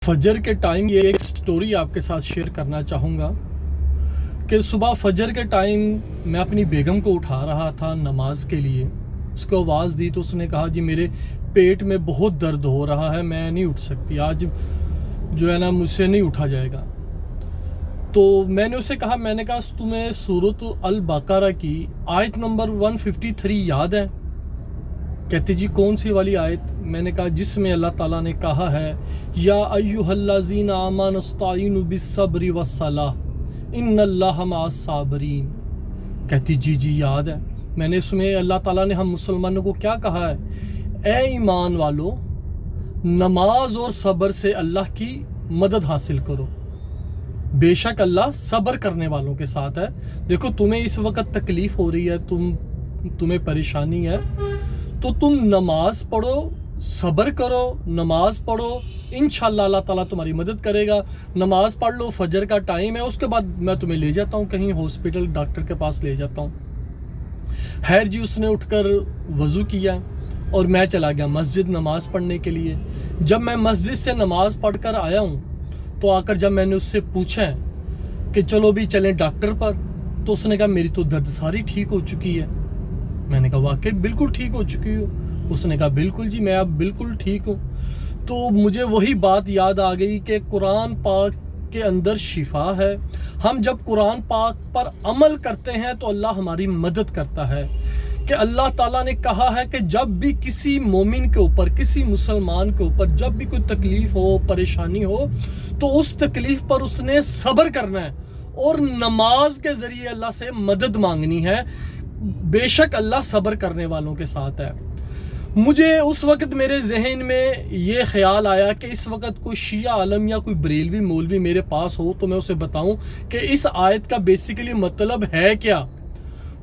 फजर के टाइम ये एक स्टोरी आपके साथ शेयर करना चाहूँगा कि सुबह फजर के टाइम मैं अपनी बेगम को उठा रहा था नमाज के लिए। उसको आवाज़ दी तो उसने कहा जी मेरे पेट में बहुत दर्द हो रहा है, मैं नहीं उठ सकती, आज जो है ना मुझसे नहीं उठा जाएगा। तो मैंने उससे कहा, मैंने कहा तुम्हें सूरत अल बकरा की आयत नंबर 153 याद है? कहते जी कौन सी वाली आयत? मैंने कहा जिसमें अल्लाह ताला ने कहा है या अय्युहल्लज़ीना आमनु इस्तईनु बिस्सब्रि वस्सलाह इन्नल्लाहा मअस साबिरीन। कहती जी याद है। मैंने उसमें अल्लाह ताला ने हम मुसलमानों को क्या कहा है? ए ईमान वालो, नमाज और सब्र से अल्लाह की मदद हासिल करो, बेशक अल्लाह सब्र करने वालों के साथ है। देखो तुम्हें इस वक्त तकलीफ हो रही है, तुम्हें परेशानी है, तो तुम नमाज पढ़ो, सब्र करो, नमाज पढ़ो, इंशाअल्लाह अल्लाह ताला तुम्हारी मदद करेगा। नमाज पढ़ लो, फजर का टाइम है, उसके बाद मैं तुम्हें ले जाता हूँ कहीं हॉस्पिटल, डॉक्टर के पास ले जाता हूँ। खैर जी उसने उठकर वज़ू किया और मैं चला गया मस्जिद नमाज पढ़ने के लिए। जब मैं मस्जिद से नमाज पढ़ कर आया हूँ तो आकर जब मैंने उससे पूछा कि चलो भी चलें डॉक्टर पर, तो उसने कहा मेरी तो दर्द सारी ठीक हो चुकी है। मैंने कहा वाकई बिल्कुल ठीक हो चुकी हो? उसने कहा बिल्कुल जी मैं अब बिल्कुल ठीक हूँ। तो मुझे वही बात याद आ गई कि कुरान पाक के अंदर शिफा है। हम जब कुरान पाक पर अमल करते हैं तो अल्लाह हमारी मदद करता है। कि अल्लाह ताला ने कहा है कि जब भी किसी मोमिन के ऊपर, किसी मुसलमान के ऊपर जब भी कोई तकलीफ हो, परेशानी हो, तो उस तकलीफ पर उसने सब्र करना है और नमाज के जरिए अल्लाह से मदद मांगनी है। बेशक अल्लाह सब्र करने वालों के साथ है। मुझे उस वक्त मेरे जहन में ये ख्याल आया कि इस वक्त कोई शिया आलम या कोई बरेलवी मौलवी मेरे पास हो तो मैं उसे बताऊं कि इस आयत का बेसिकली मतलब है क्या।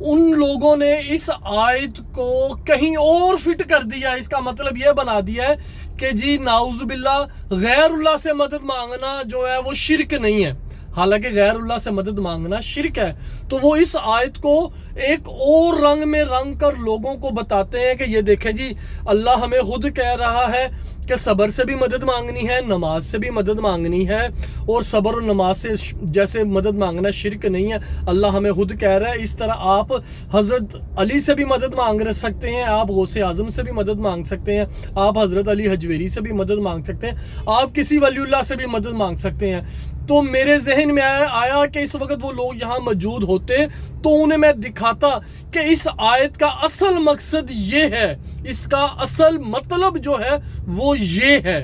उन लोगों ने इस आयत को कहीं और फिट कर दिया, इसका मतलब यह बना दिया है कि जी नाउजुबिल्लाह गैरुल्लाह से मदद मांगना जो है वो शिरक नहीं है, हालांकि गैरुल्लाह से मदद मांगना शिरक है। तो वो इस आयत को एक और रंग में रंग कर लोगों को बताते हैं कि ये देखें जी अल्लाह हमें खुद कह रहा है कि सब्र से भी मदद मांगनी है, नमाज से भी मदद मांगनी है, और सब्र और नमाज से जैसे मदद मांगना शिरक नहीं है, अल्लाह हमें खुद कह रहा है। इस तरह आप हज़रत अली से भी मदद मांग सकते हैं, आप गौसे आज़म से भी मदद मांग सकते हैं, आप हज़रत अली हजवेरी से भी मदद मांग सकते हैं, आप किसी वलीउल्लाह से भी मदद मांग सकते हैं। तो मेरे जहन में आया कि इस वक्त वो लोग यहाँ मौजूद होते तो उन्हें मैं दिखाता कि इस आयत का असल मकसद ये है, इसका असल मतलब जो है वो ये है।